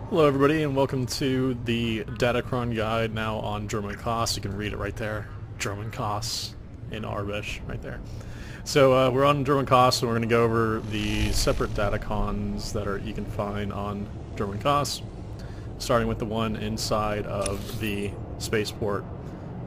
Hello everybody and welcome to the Datacron guide now on Dromund Kaas. You can read it right there. Dromund Kaas in Arbish right there. So we're on Dromund Kaas and we're going to go over the separate Datacrons that you can find on Dromund Kaas, starting with the one inside of the spaceport.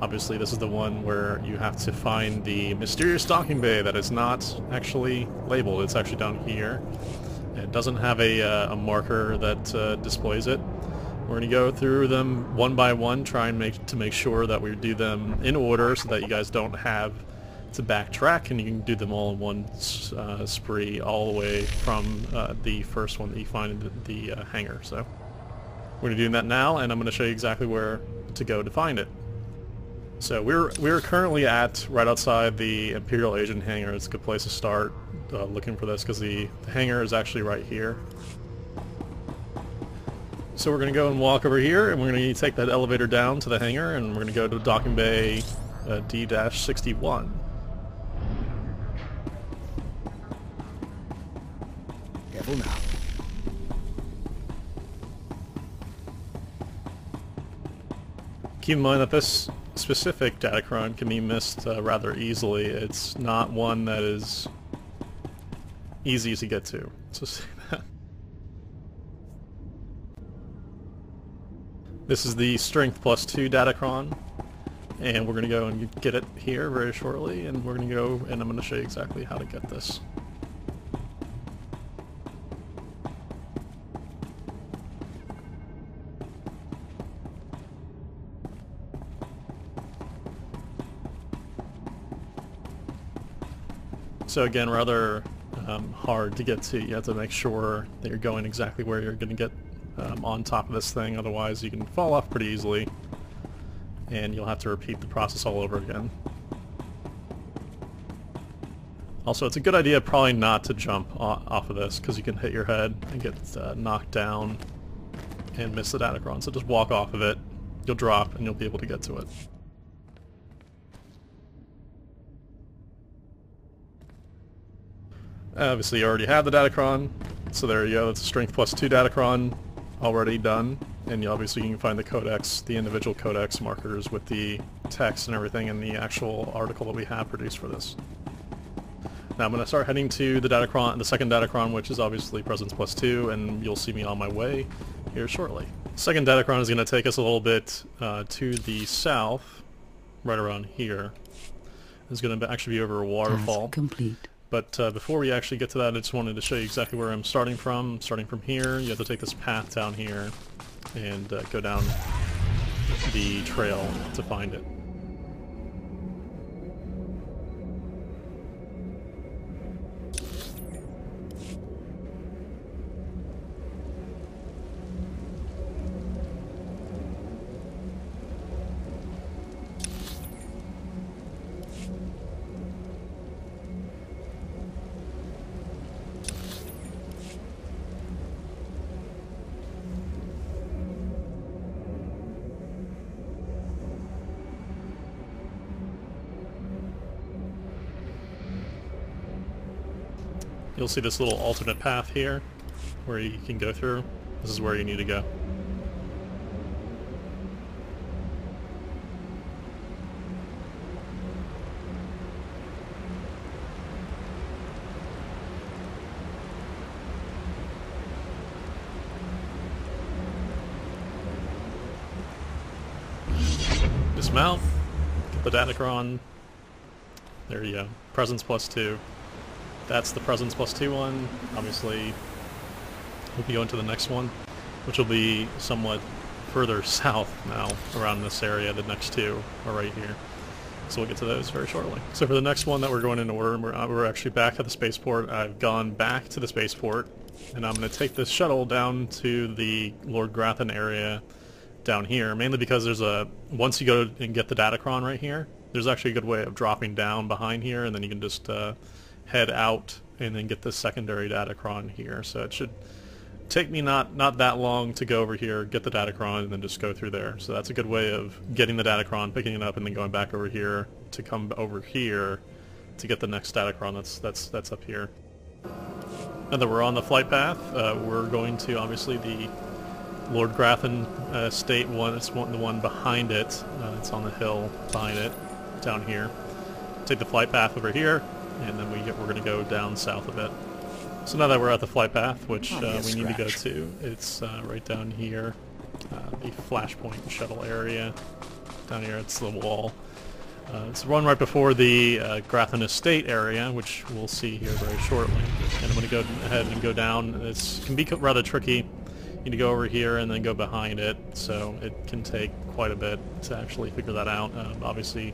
Obviously this is the one where you have to find the mysterious docking bay that is not actually labeled. It's actually down here. It doesn't have a marker that displays it. We're going to go through them one by one, try and make sure that we do them in order so that you guys don't have to backtrack and you can do them all in one spree all the way from the first one that you find in the hangar. So we're going to do that now, and I'm going to show you exactly where to go to find it. So we're currently right outside the Imperial Agent hangar. It's a good place to start looking for this because the hangar is actually right here. So we're going to go and walk over here, and we're going to take that elevator down to the hangar, and we're going to go to docking bay D-61. Careful now. Keep in mind that this specific Datacron can be missed rather easily. It's not one that is easy to get to. So say that. This is the Strength +2 Datacron, and we're going to go and get it here very shortly, and we're going to go and I'm going to show you exactly how to get this. So again, rather hard to get to. You have to make sure that you're going exactly where you're going to get on top of this thing, otherwise you can fall off pretty easily and you'll have to repeat the process all over again. Also, it's a good idea probably not to jump off of this because you can hit your head and get knocked down and miss the Datacron. So just walk off of it, you'll drop and you'll be able to get to it. Obviously you already have the Datacron, so there you go. That's a Strength +2 Datacron already done, and obviously you can find the codex, the individual codex markers with the text and everything in the actual article that we have produced for this. Now I'm going to start heading to the Datacron, the second Datacron, which is obviously Presence +2, and you'll see me on my way here shortly. Second Datacron is going to take us a little bit to the south, right around here. It's going to actually be over a waterfall. Task complete. But before we actually get to that, I just wanted to show you exactly where I'm starting from. Starting from here, you have to take this path down here and go down the trail to find it. You'll see this little alternate path here where you can go through. This is where you need to go. Dismount, get the Datacron. There you go. Presence +2. That's the Presence +2 one. Obviously, we'll be going to the next one, which will be somewhat further south now, around this area. The next two are right here. So we'll get to those very shortly. So for the next one that we're going in order, we're actually back at the spaceport. I've gone back to the spaceport, and I'm going to take this shuttle down to the Lord Grathan area down here, mainly because once you go and get the Datacron right here, there's actually a good way of dropping down behind here, and then you can just head out and then get the secondary Datacron here. So it should take me not that long to go over here, get the Datacron, and then just go through there. So that's a good way of getting the Datacron, picking it up, and then going back over here to come over here to get the next Datacron that's up here. Now that we're on the flight path, we're going to obviously the Lord Grafton Estate one. It's the one behind it. It's on the hill behind it, down here. Take the flight path over here, and then we're going to go down south a bit. So now that we're at the flight path, which we need to go to, it's right down here, the Flashpoint shuttle area. Down here, it's the wall. It's the one right before the Grafton Estate area, which we'll see here very shortly. And I'm going to go ahead and go down. It can be rather tricky. You need to go over here and then go behind it, so it can take quite a bit to actually figure that out. Obviously,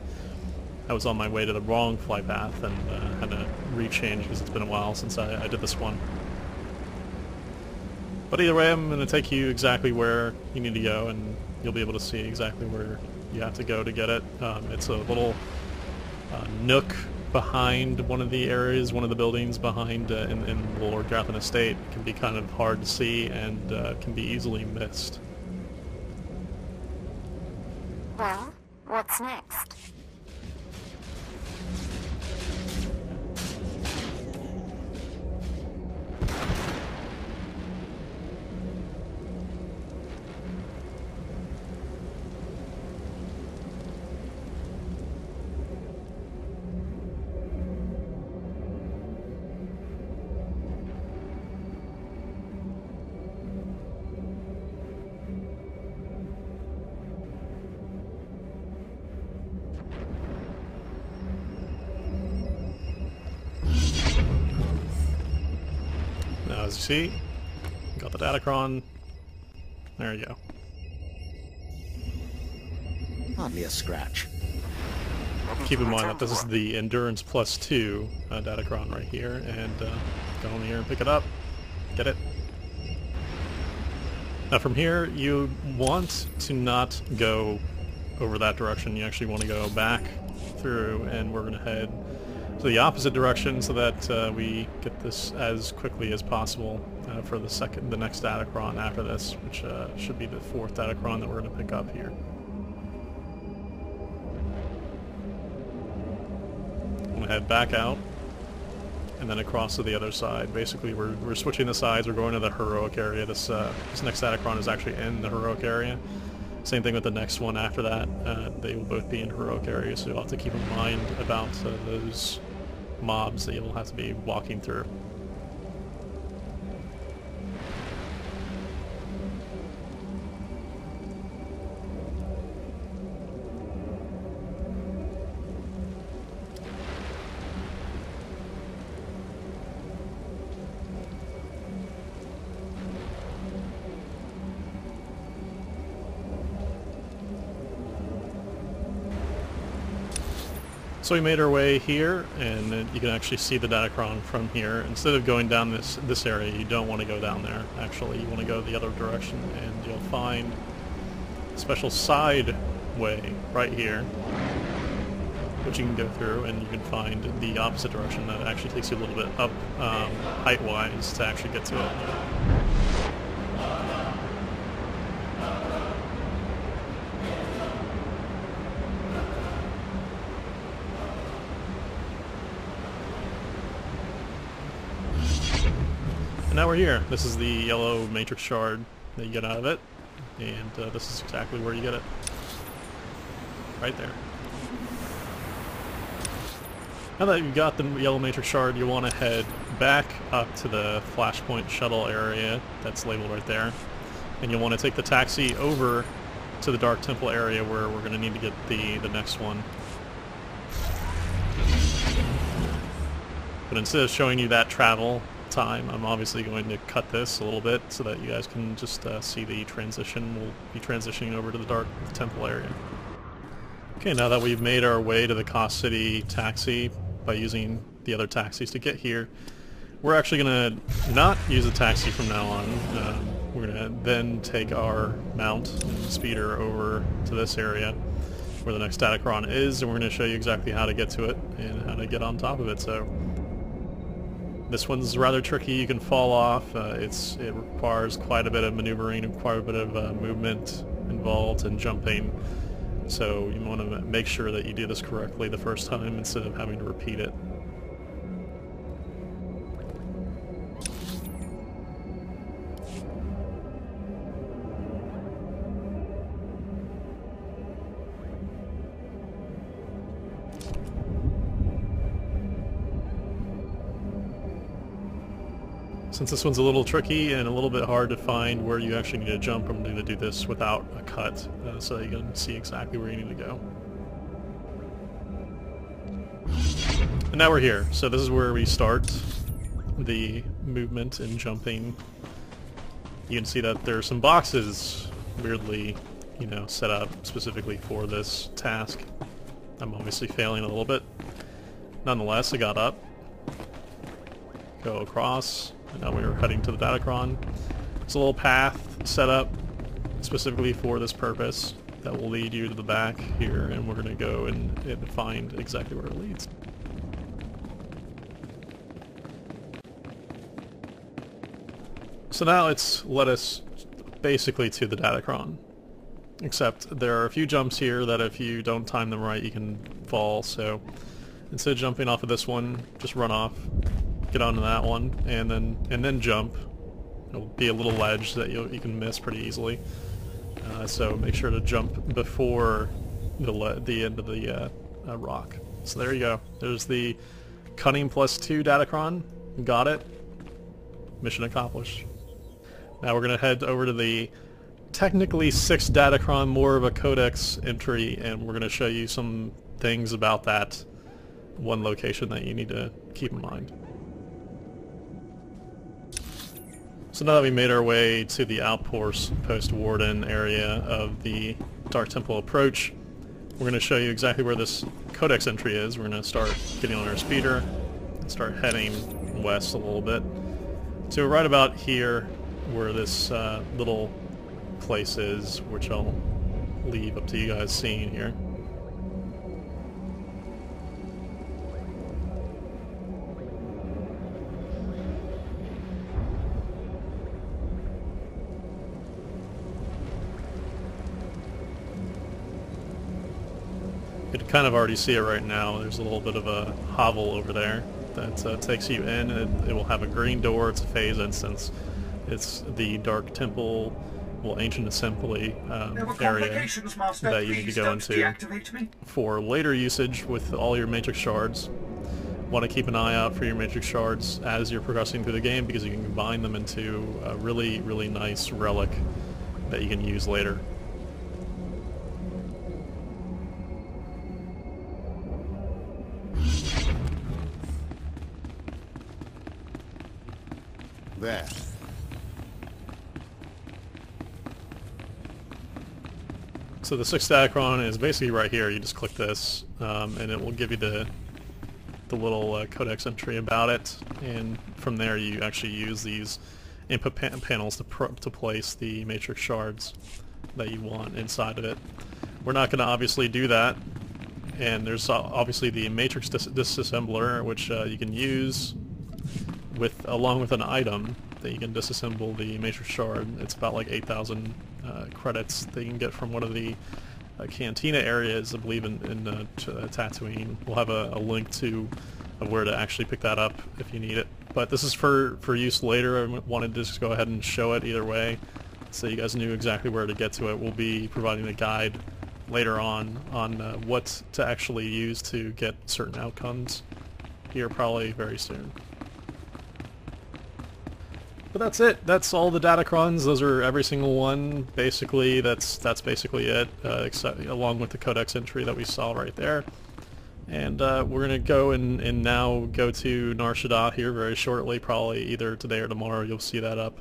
I was on my way to the wrong flight path and had to rechange because it's been a while since I did this one. But either way, I'm going to take you exactly where you need to go, and you'll be able to see exactly where you have to go to get it. It's a little nook behind one of the areas, one of the buildings behind in the Lord Grafton Estate. It can be kind of hard to see and can be easily missed. Well, what's next? Now, as you see, got the Datacron. There you go. Hardly a scratch. Keep in mind that this is the Endurance +2 Datacron right here, and go in here and pick it up. Get it. Now from here, you want to not go over that direction. You actually want to go back through, and we're going to head to the opposite direction so that we get this as quickly as possible for the next Datacron after this, which should be the 4th Datacron that we're going to pick up here. I'm going to head back out and then across to the other side. Basically, we're switching the sides. We're going to the heroic area. This next Datacron is actually in the heroic area. Same thing with the next one after that. They will both be in heroic areas, so you'll have to keep in mind about those mobs that you'll have to be walking through. So we made our way here, and you can actually see the Datacron from here. Instead of going down this area, you don't want to go down there. Actually, you want to go the other direction, and you'll find a special side way right here, which you can go through, and you can find the opposite direction that actually takes you a little bit up height-wise to actually get to it. And now we're here. This is the yellow matrix shard that you get out of it, and this is exactly where you get it. Right there. Now that you've got the yellow matrix shard, you want to head back up to the Flashpoint shuttle area that's labeled right there, and you'll want to take the taxi over to the Dark Temple area where we're going to need to get the next one. But instead of showing you that travel time, I'm obviously going to cut this a little bit so that you guys can just see the transition. We'll be transitioning over to the Dark Temple area. Okay, now that we've made our way to the Kaas City taxi by using the other taxis to get here, we're actually going to not use a taxi from now on. We're going to then take our mount and speeder over to this area where the next Datacron is, and we're going to show you exactly how to get to it and how to get on top of it. So this one's rather tricky. You can fall off. It requires quite a bit of maneuvering and quite a bit of movement involved and jumping. So you want to make sure that you do this correctly the first time instead of having to repeat it. Since this one's a little tricky and a little bit hard to find where you actually need to jump, I'm going to do this without a cut, so you can see exactly where you need to go. And now we're here, so this is where we start the movement and jumping. You can see that there are some boxes weirdly, you know, set up specifically for this task. I'm obviously failing a little bit. Nonetheless, I got up, go across, and now we're heading to the Datacron. It's a little path set up specifically for this purpose that will lead you to the back here, and we're going to go and find exactly where it leads. So now it's led us basically to the Datacron, except there are a few jumps here that if you don't time them right you can fall, so instead of jumping off of this one, just run off, get onto that one, and then jump. It'll be a little ledge that you can miss pretty easily, so make sure to jump before the end of the rock. So there you go. There's the Cunning +2 Datacron. Got it. Mission accomplished. Now we're going to head over to the technically 6th Datacron, more of a codex entry, and we're going to show you some things about that one location that you need to keep in mind. So now that we made our way to the outpost post-Warden area of the Dark Temple approach, we're going to show you exactly where this codex entry is. We're going to start getting on our speeder and start heading west a little bit. So right about here where this little place is, which I'll leave up to you guys seeing here. You can kind of already see it right now. There's a little bit of a hovel over there that takes you in. It will have a green door. It's a phase instance. It's the Dark Temple, well, Ancient Assembly area that you need to go into for later usage with all your Matrix shards. Want to keep an eye out for your Matrix shards as you're progressing through the game, because you can combine them into a really, really nice relic that you can use later. There. So the 6th Datacron is basically right here. You just click this, and it will give you the little codex entry about it, and from there you actually use these input panels to place the matrix shards that you want inside of it. We're not going to obviously do that, and there's obviously the matrix disassembler, which you can use along with an item that you can disassemble the matrix shard. It's about like 8,000 credits that you can get from one of the cantina areas, I believe, in Tatooine. We'll have a link to where to actually pick that up if you need it. But this is for use later. I wanted to just go ahead and show it either way, so you guys knew exactly where to get to it. We'll be providing a guide later on what to actually use to get certain outcomes here probably very soon. But that's it. That's all the Datacrons. Those are every single one. Basically, that's basically it, except along with the codex entry that we saw right there. And we're gonna go and now go to Nar Shaddaa here very shortly, probably either today or tomorrow. You'll see that up,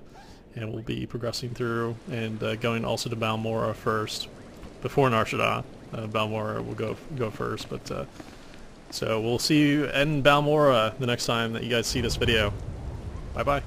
and we'll be progressing through and going also to Balmorra first, before Nar Shaddaa. Balmorra will go first, but so we'll see you in Balmorra the next time that you guys see this video. Bye bye.